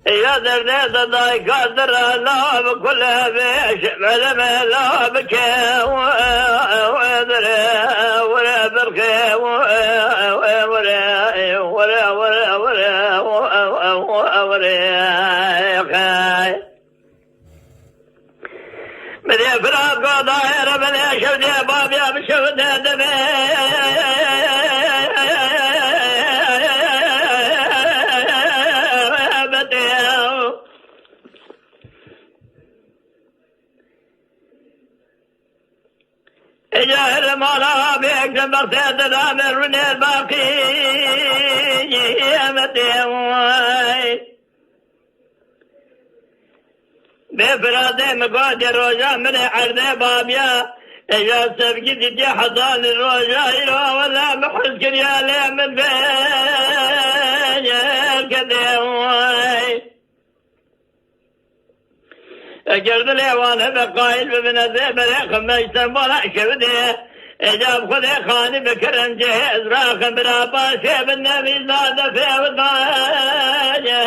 يا درد الله قدر الله بكل بيش ملما لا بكي ولا بركي بدي فراق ظاهر بدي شودي باب يا بشودي دمي جاهل مولا بيك جنبك تدامر من الباقي يا مديوي بفرادي مقادي روجا من عرضي بابيا اجا سبقي تجي حضان الروجا يروا ولا محس كريالي من بين الكديوي اجرد ليوانا بقايل ببن الزيبري خميسا ولا شبدي اجاب خذي خاني بكرم جهز راخم براباشي بالنبي زاد في وضايا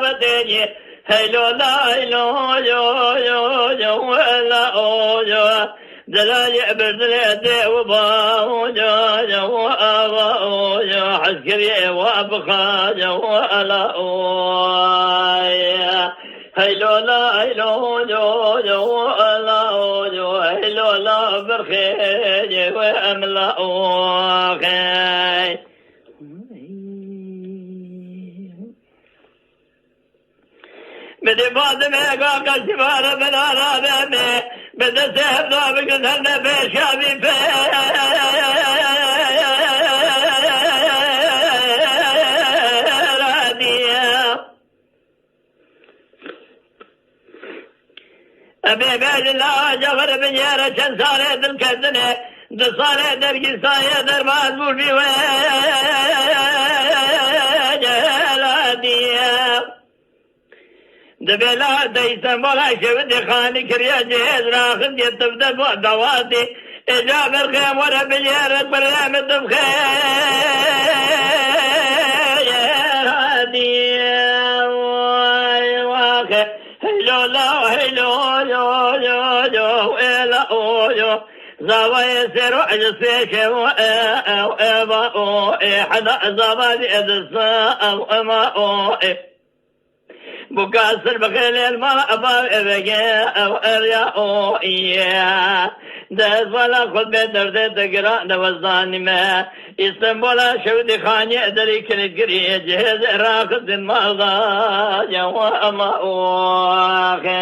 وتيجي هيلو لا هيلو يو يو يو لا او يو دلاجي بردلي وباو يو يو او يو عسكري وابخا يو لا او هيلو لا هيلو يو يو لا يو هيلو لا برخي واملا اوخي بدي بعد ما قاقا سفارة بلا رابع بدي سهب ضابق الهنة بشابي أبي بعد الله جغر بنيارة شن صالح دل كذنة دل صالح درقي صايا در مازبور بي وجهلاتيا دبلا ديسا مولا شود خاني كريا جهز راخن يتبدل دواتي إجاب الخيم ورا بنيارة برنامج بخير واخي هلو لا هلو يو يو يو إلا أو يو زاوية سيرو عجسيك أو إبا أو حدا زبادي إدسا أو إما أو بكاسر بخيل الماء أبا إبقى أو إريا أو إياه دز ولا خود بدرد تقرأ دوزاني ما اسطنبولا شودي خاني أدري كنت قريه جهز راقد المرضى جوا أما أوخي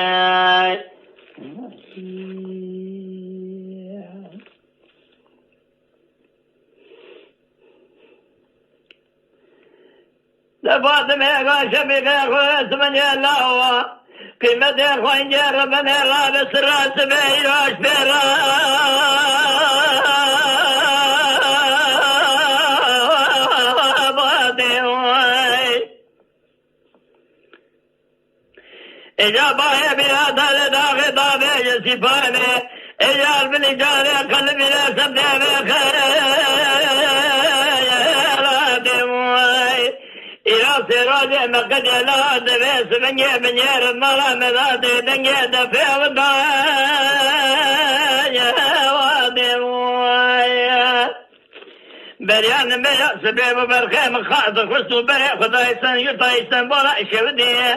لفات ميغا شبيغا خوات من يلاوا قيمة خوين جار من رابس راس بيروش برا إجابة هي بهذا لداخل ضابع سفانة إجال بالإجارة قلبي لا سبدأ بخيرات موي إلى سراج مقد لا دبس من ير المرا مذات دنيا دفع وضايا وادي موي بريان بيا سبيب برخيم خاطر خصو بري خدايسان يطايسان بولا شودي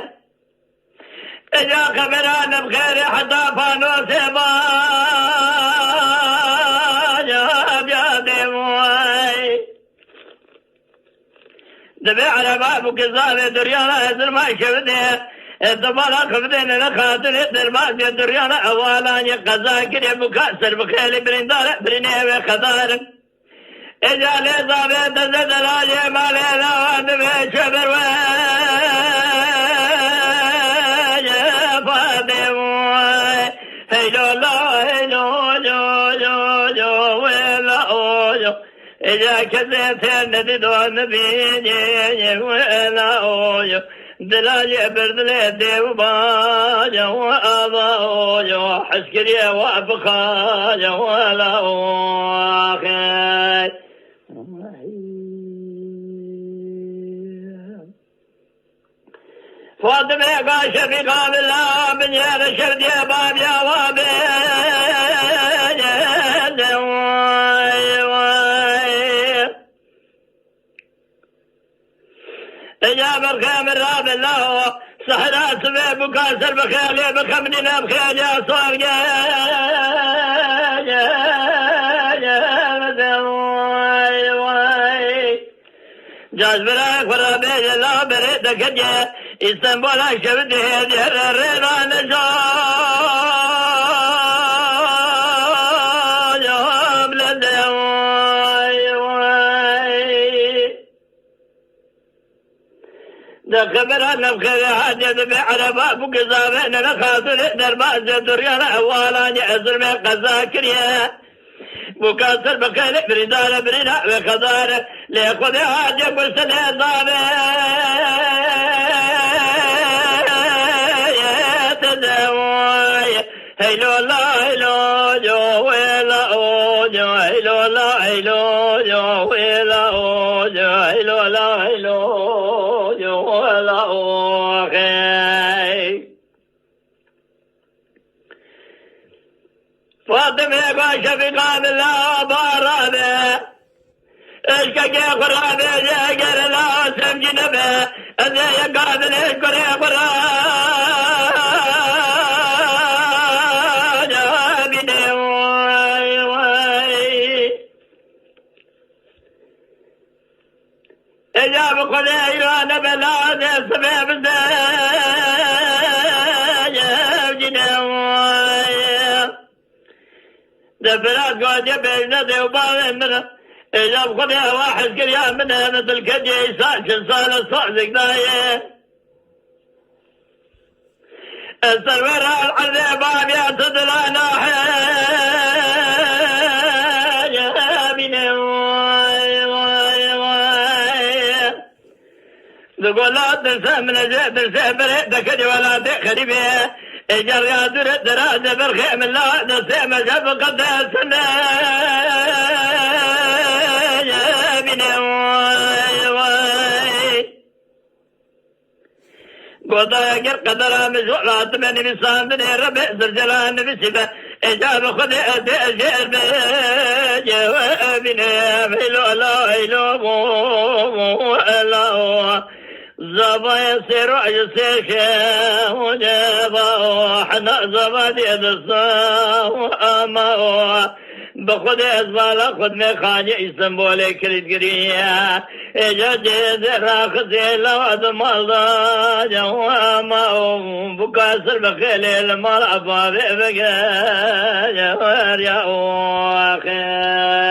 إجا خبران بخير حتى فانوس باجا بيادي موي دبي على بابك الزالي دريانا يزر ما شبدي الدبالا خبدين لخاطر يدر ما دريانا أولا يقزاكر يبكاسر بخير برندار برنيه وخضار إجا لزابي تزد راجي مالي لوان دبي شبر هيلو لا هيلو جو جو جو ولا او جو إذا كذبت ندون بيني ولا او جو دلاجي بردلي ديو باجا وابا او جو حسكري وابخا جو ولا او فاطمه قال شفيقا بالله من يا رشد يا باب يا وابي إجاب الخيم الراب الله صحرات بكاسر بخيل بخمننا بخيل يا صاغ جاز براك ورابي الله بريدك جا اسطنبول شبده دير الريران جام لدواي دخبر نبخر حاجة بعربا بقزابين نخاطر درباز دريانا أولا يأزر من قزاكريا مكسر بخير بريدار برينا وخضار ليخذ حاجة بسنة ضابة يتدواي هيلو لا هيلو جو ويلا جو هيلو لا هيلو جو ويلا جو هيلو لا هيلو جو ويلا خي فاطمه قال شفيقا بالله بارابه اشكا قرابه يا قال لا سمجي نبه اذا يقابل اشكر يا إجاب قدير نبلا سبب دفرات قوجة بينا ديوبان منه إجاب قدير واحد كريا منه مثل كجي ساكن صال الصعدك دايه السرور العذاب يعتدل ناحيه تقول لا تنسى من جهد السهبر دكد ولا تخري بيه اجر يا در دراد برخيم لا تنسى من جهد قد سنة يا بني قضايا قر قدر مزولات من بسان دني ربع زرجلان بسبة اجاب خذ اجر بجوابنا هلو لا هلو لا زبا يسير يسير وجبا حنا زبا ديد الصاوما بخود ازبال خود میں خاني اسطنبول كريد قريا اجا جيد راخزي لواد مالدا جواما بكاسر بخيل المال عبابي بقى جوار يا اخي